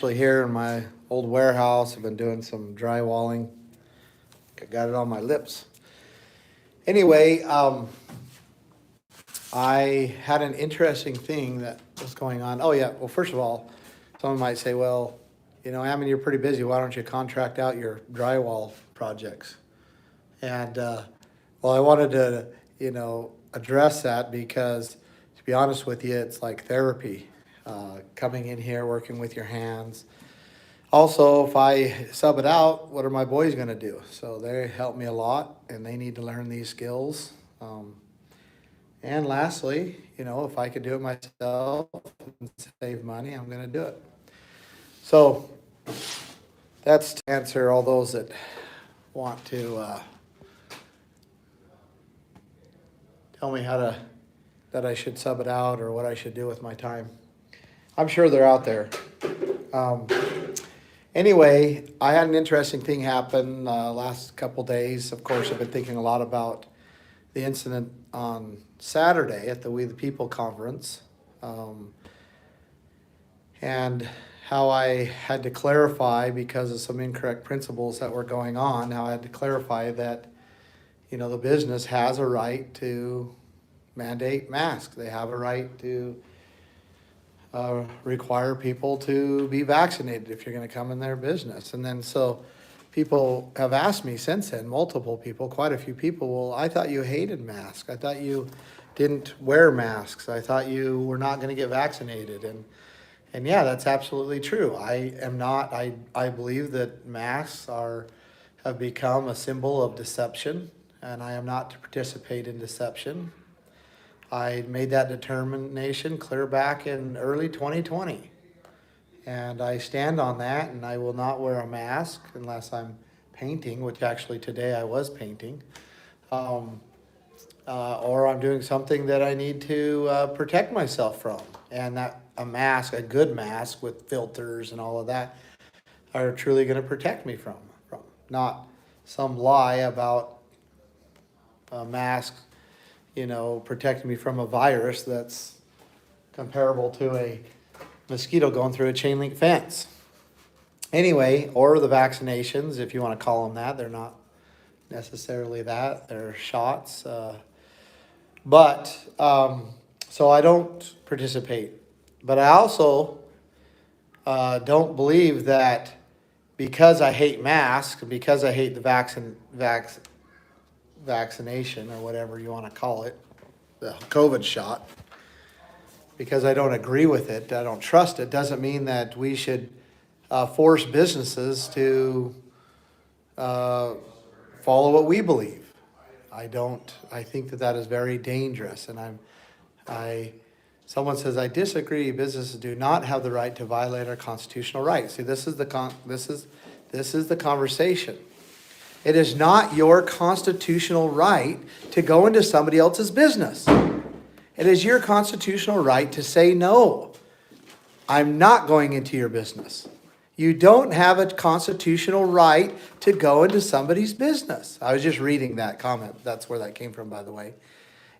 Actually here in my old warehouse. I've been doing some drywalling. I got it on my lips. Anyway, I had an interesting thing that was going on. Oh yeah, well first of all, someone might say, well, Ammon, you're pretty busy. Why don't you contract out your drywall projects? And well, I wanted to, address that because, to be honest with you, it's like therapy. Coming in here, working with your hands. Also, if I sub it out, what are my boys going to do? So they help me a lot, and they need to learn these skills. And lastly, if I could do it myself and save money, I'm going to do it. So that's to answer all those that want to tell me that I should sub it out or what I should do with my time. I'm sure they're out there. Anyway, I had an interesting thing happen last couple days. Of course, I've been thinking a lot about the incident on Saturday at the We the People conference, and how I had to clarify, because of some incorrect principles that were going on, how I had to clarify that, the business has a right to mandate masks. They have a right to require people to be vaccinated if you're going to come in their business. And then so people have asked me since then, multiple people, quite a few people, well, I thought you hated masks. I thought you didn't wear masks. I thought you were not going to get vaccinated. And yeah, that's absolutely true. I am not. I believe that masks have become a symbol of deception, and I am not to participate in deception. I made that determination clear back in early 2020. And I stand on that, and I will not wear a mask unless I'm painting, which actually today I was painting, or I'm doing something that I need to protect myself from. And that a mask, a good mask with filters and all of that, are truly going to protect me from. Not some lie about a mask, protecting me from a virus that's comparable to a mosquito going through a chain link fence. Anyway, or the vaccinations, if you want to call them that. They're not necessarily that. They're shots. So I don't participate. But I also don't believe that because I hate masks, because I hate the vaccination, or whatever you want to call it, the COVID shot, because I don't agree with it, I don't trust it, doesn't mean that we should force businesses to follow what we believe. I think that is very dangerous, and someone says, I disagree. Businesses do not have the right to violate our constitutional rights. See, this is the conversation. It is not your constitutional right to go into somebody else's business. It is your constitutional right to say, no, I'm not going into your business. You don't have a constitutional right to go into somebody's business. I was just reading that comment. That's where that came from, by the way.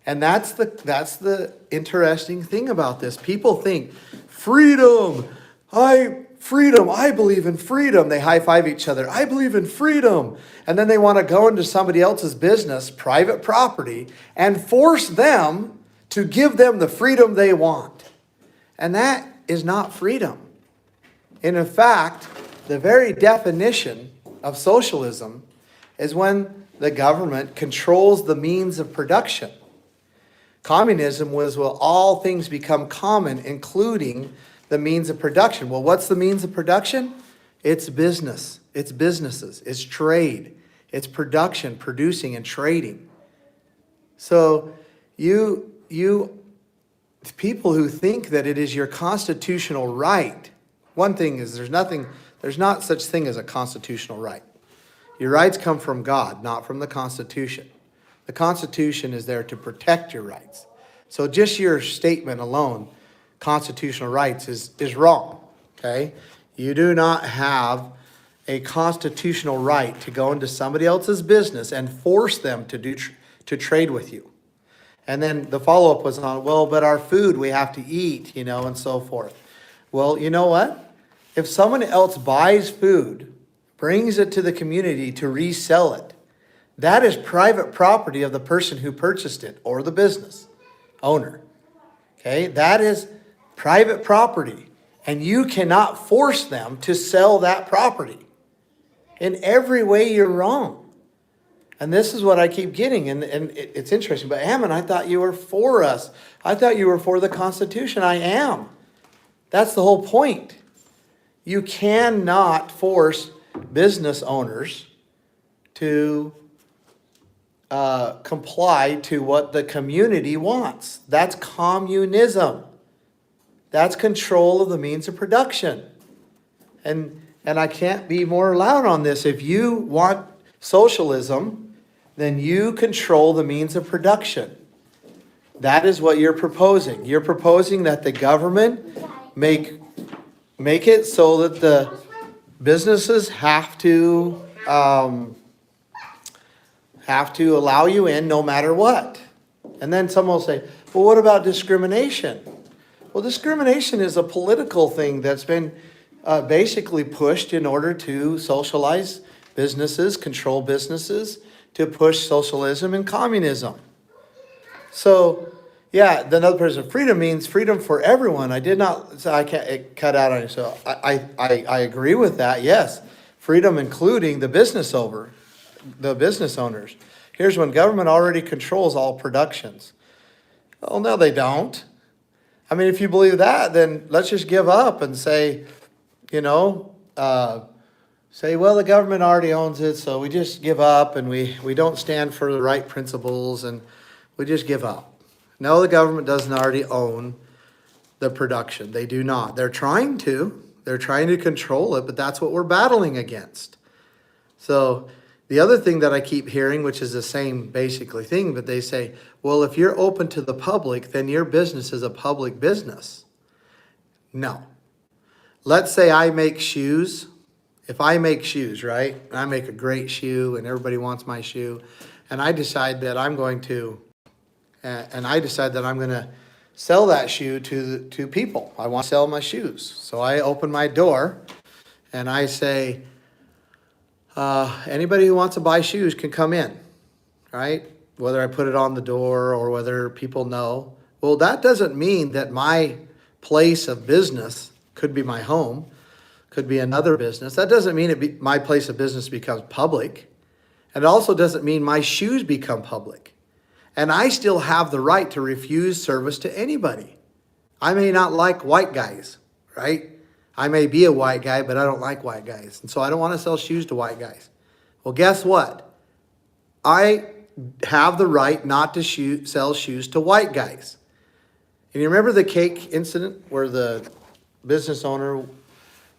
And that's the interesting thing about this. People think, freedom, I believe in freedom. They high-five each other. I believe in freedom. And then they want to go into somebody else's business, private property, and force them to give them the freedom they want. And that is not freedom. And in fact, the very definition of socialism is when the government controls the means of production. Communism was, well, all things become common, including the means of production. Well, what's the means of production? It's business. It's businesses. It's trade. It's production, producing, and trading. So people who think that it is your constitutional right, one thing is there's not such thing as a constitutional right. Your rights come from God, not from the Constitution. The Constitution is there to protect your rights. So just your statement alone, constitutional rights, is wrong, okay? You do not have a constitutional right to go into somebody else's business and force them to trade with you. And then the follow-up was on, well, but our food we have to eat, and so forth. Well, you know what? If someone else buys food, brings it to the community to resell it, that is private property of the person who purchased it or the business owner. Okay, that is private property. And you cannot force them to sell that property. In every way, you're wrong. And this is what I keep getting. And it's interesting. But Ammon, I thought you were for us. I thought you were for the Constitution. I am. That's the whole point. You cannot force business owners to comply to what the community wants. That's communism. That's control of the means of production. And I can't be more loud on this. If you want socialism, then you control the means of production. That is what you're proposing. You're proposing that the government make it so that the businesses have to allow you in no matter what. And then someone will say, well, what about discrimination? Well, discrimination is a political thing that's been basically pushed in order to socialize businesses, control businesses, to push socialism and communism. So, yeah, the other person, freedom means freedom for everyone. I can't it cut out on you. So I agree with that, yes. Freedom including the business owners. Here's when government already controls all productions. Oh, no, they don't. I mean, if you believe that, then let's just give up and say, well, the government already owns it, so we just give up and we don't stand for the right principles and we just give up. No, the government doesn't already own the production. They do not. They're trying to. They're trying to control it, but that's what we're battling against. So the other thing that I keep hearing, which is the same basically thing, but they say, well, if you're open to the public, then your business is a public business. No. Let's say I make shoes. If I make shoes, right, and I make a great shoe and everybody wants my shoe, and I decide that I'm going to sell that shoe to people. I want to sell my shoes. So I open my door and I say, anybody who wants to buy shoes can come in, right? Whether I put it on the door or whether people know. Well, that doesn't mean that my place of business could be my home, could be another business. That doesn't mean my place of business becomes public. And it also doesn't mean my shoes become public. And I still have the right to refuse service to anybody. I may not like white guys, right? I may be a white guy, but I don't like white guys. And so I don't want to sell shoes to white guys. Well, guess what? I have the right not to sell shoes to white guys. And you remember the cake incident where the business owner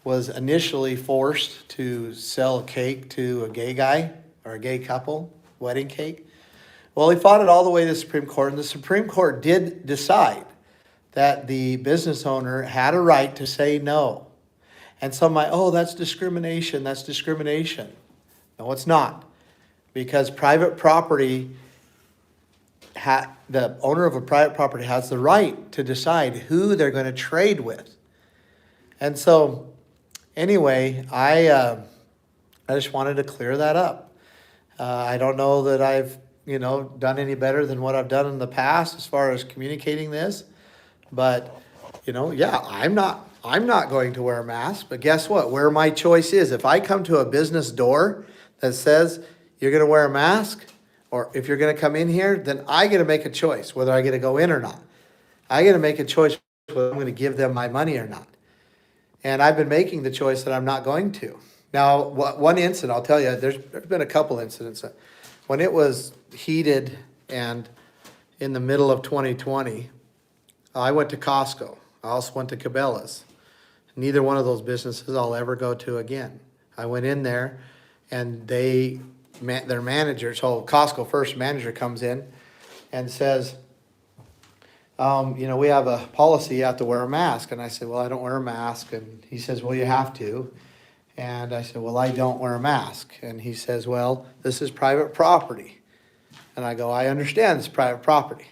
was initially forced to sell a cake to a gay guy or a gay couple, wedding cake? Well, he fought it all the way to the Supreme Court, and the Supreme Court did decide that the business owner had a right to say no. And some might, that's discrimination, that's discrimination. No, it's not. Because private property, the owner of a private property has the right to decide who they're going to trade with. And so, anyway, I just wanted to clear that up. I don't know that I've done any better than what I've done in the past as far as communicating this. But, I'm not going to wear a mask. But guess what? Where my choice is, if I come to a business door that says you're going to wear a mask, or if you're going to come in here, then I get to make a choice whether I get to go in or not. I get to make a choice whether I'm going to give them my money or not. And I've been making the choice that I'm not going to. Now, one incident, I'll tell you, there's been a couple incidents. When it was heated and in the middle of 2020, I went to Costco. I also went to Cabela's. Neither one of those businesses I'll ever go to again. I went in there and their manager, so Costco first manager comes in and says, we have a policy, you have to wear a mask. And I said, well, I don't wear a mask. And he says, well, you have to. And I said, well, I don't wear a mask. And he says, well, this is private property. And I go, I understand it's private property.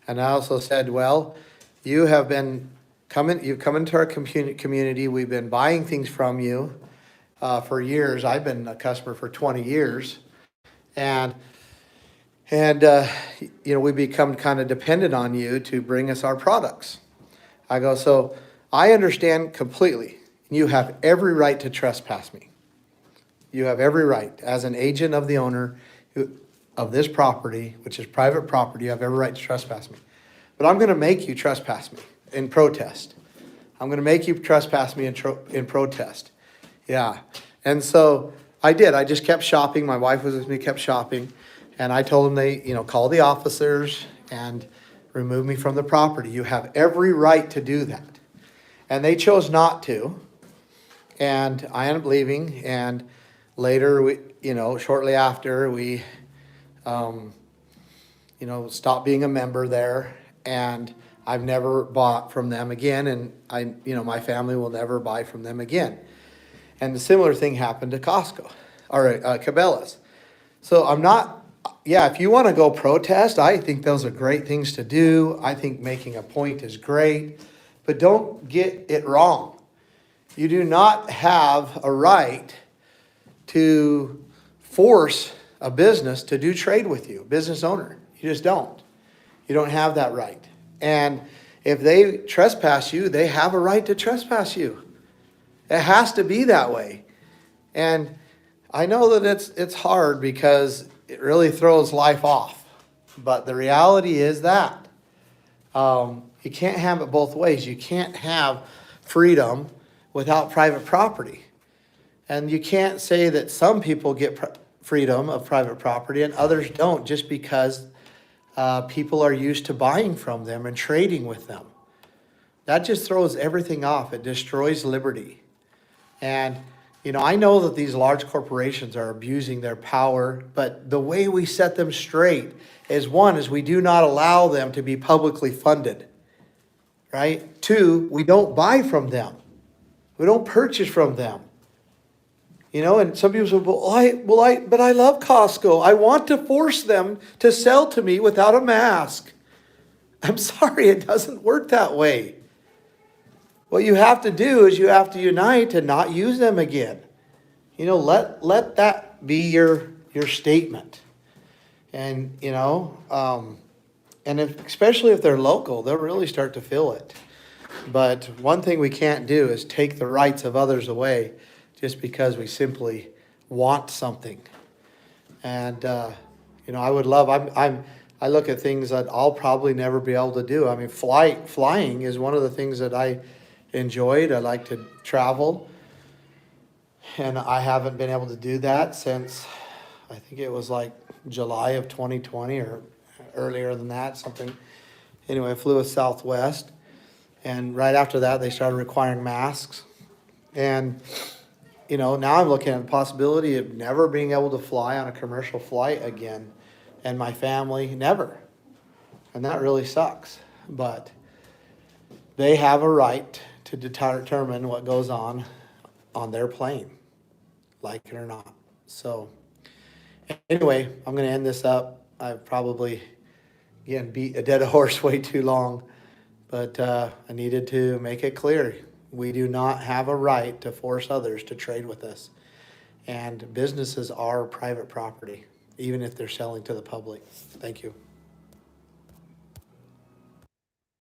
And I also said, well, you have been You've come into our community. We've been buying things from you for years. I've been a customer for 20 years. And we become kind of dependent on you to bring us our products. I go, so I understand completely. You have every right to trespass me. You have every right. As an agent of the owner of this property, which is private property, you have every right to trespass me. But I'm going to make you trespass me in protest. I'm going to make you trespass me in protest. Yeah. And so I did. I just kept shopping. My wife was with me, kept shopping. And I told them they, call the officers and remove me from the property. You have every right to do that. And they chose not to. And I ended up leaving. And later, shortly after, we, stopped being a member there. And I've never bought from them again. And my family will never buy from them again. And the similar thing happened to Costco or Cabela's. So if you want to go protest, I think those are great things to do. I think making a point is great, but don't get it wrong. You do not have a right to force a business to do trade with you, business owner. You just don't. You don't have that right. And if they trespass you, they have a right to trespass you. It has to be that way. And I know that it's hard because it really throws life off. But the reality is that you can't have it both ways. You can't have freedom without private property. And you can't say that some people get freedom of private property and others don't just because people are used to buying from them and trading with them. That just throws everything off. It destroys liberty. And I know that these large corporations are abusing their power, but the way we set them straight is we do not allow them to be publicly funded, right? 2, we don't buy from them. We don't purchase from them. And some people say, but I love Costco. I want to force them to sell to me without a mask. I'm sorry, it doesn't work that way. What you have to do is you have to unite and not use them again. Let that be your statement. And, especially if they're local, they'll really start to feel it. But one thing we can't do is take the rights of others away just because we simply want something. And, I would love, I look at things that I'll probably never be able to do. I mean, flying is one of the things that I enjoyed. I like to travel. And I haven't been able to do that since, I think it was like July of 2020 or earlier than that, something. Anyway, I flew with Southwest. And right after that, they started requiring masks. And, now I'm looking at the possibility of never being able to fly on a commercial flight again. And my family, never. And that really sucks. But they have a right to determine what goes on their plane, like it or not. So anyway, I'm going to end this up. I've probably, again, beat a dead horse way too long, but I needed to make it clear. We do not have a right to force others to trade with us. And businesses are private property, even if they're selling to the public. Thank you.